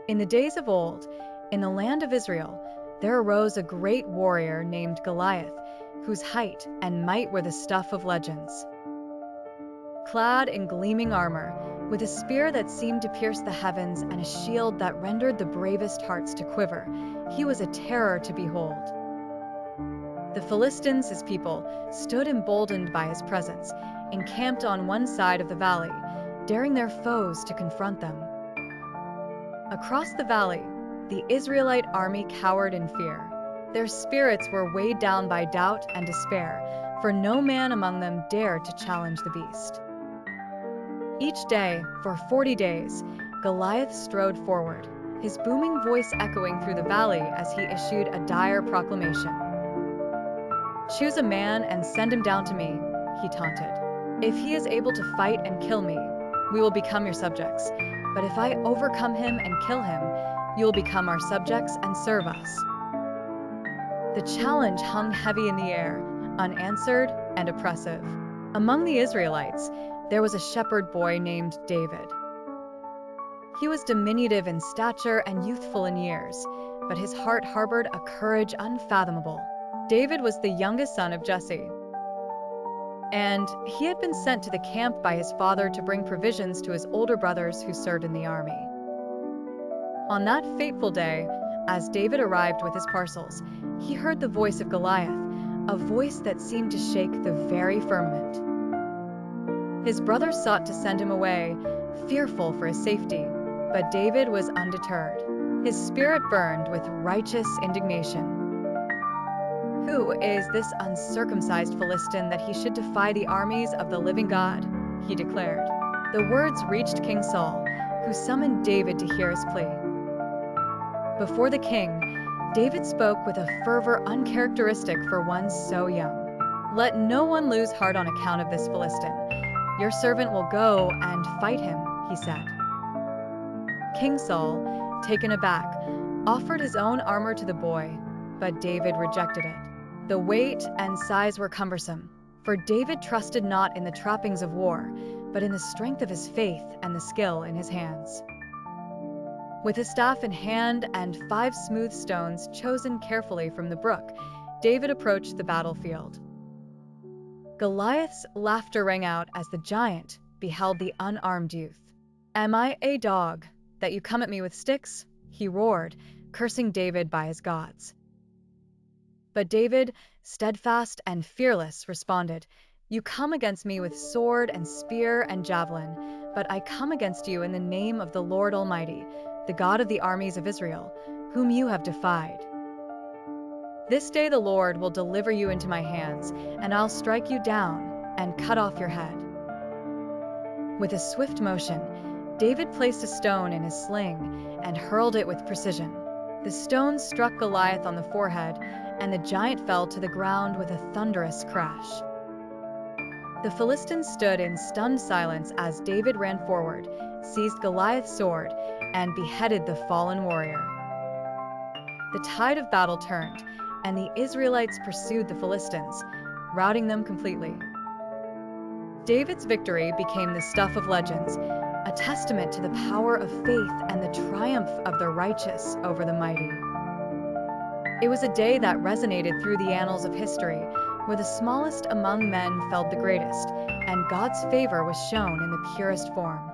In the days of old, in the land of Israel, there arose a great warrior named Goliath, whose height and might were the stuff of legends. Clad in gleaming armor, with a spear that seemed to pierce the heavens and a shield that rendered the bravest hearts to quiver, he was a terror to behold. The Philistines, his people, stood emboldened by his presence, encamped on one side of the valley, daring their foes to confront them. Across the valley, the Israelite army cowered in fear. Their spirits were weighed down by doubt and despair, for no man among them dared to challenge the beast. Each day, for 40 days, Goliath strode forward, his booming voice echoing through the valley as he issued a dire proclamation. "Choose a man and send him down to me," he taunted. "If he is able to fight and kill me, we will become your subjects. But if I overcome him and kill him, you will become our subjects and serve us." The challenge hung heavy in the air, unanswered and oppressive. Among the Israelites, there was a shepherd boy named David. He was diminutive in stature and youthful in years, but his heart harbored a courage unfathomable. David was the youngest son of Jesse, and he had been sent to the camp by his father to bring provisions to his older brothers who served in the army. On that fateful day, as David arrived with his parcels, he heard the voice of Goliath, a voice that seemed to shake the very firmament. His brothers sought to send him away, fearful for his safety, but David was undeterred. His spirit burned with righteous indignation. "Who is this uncircumcised Philistine that he should defy the armies of the living God?" he declared. The words reached King Saul, who summoned David to hear his plea. Before the king, David spoke with a fervor uncharacteristic for one so young. "Let no one lose heart on account of this Philistine. Your servant will go and fight him," he said. King Saul, taken aback, offered his own armor to the boy, but David rejected it. The weight and size were cumbersome, for David trusted not in the trappings of war, but in the strength of his faith and the skill in his hands. With his staff in hand and 5 smooth stones chosen carefully from the brook, David approached the battlefield. Goliath's laughter rang out as the giant beheld the unarmed youth. "Am I a dog, that you come at me with sticks?" he roared, cursing David by his gods. But David, steadfast and fearless, responded, "You come against me with sword and spear and javelin, but I come against you in the name of the Lord Almighty, the God of the armies of Israel, whom you have defied. This day the Lord will deliver you into my hands, and I'll strike you down and cut off your head." With a swift motion, David placed a stone in his sling and hurled it with precision. The stone struck Goliath on the forehead, and the giant fell to the ground with a thunderous crash. The Philistines stood in stunned silence as David ran forward, seized Goliath's sword, and beheaded the fallen warrior. The tide of battle turned, and the Israelites pursued the Philistines, routing them completely. David's victory became the stuff of legends, a testament to the power of faith and the triumph of the righteous over the mighty. It was a day that resonated through the annals of history, where the smallest among men felt the greatest, and God's favor was shown in the purest form.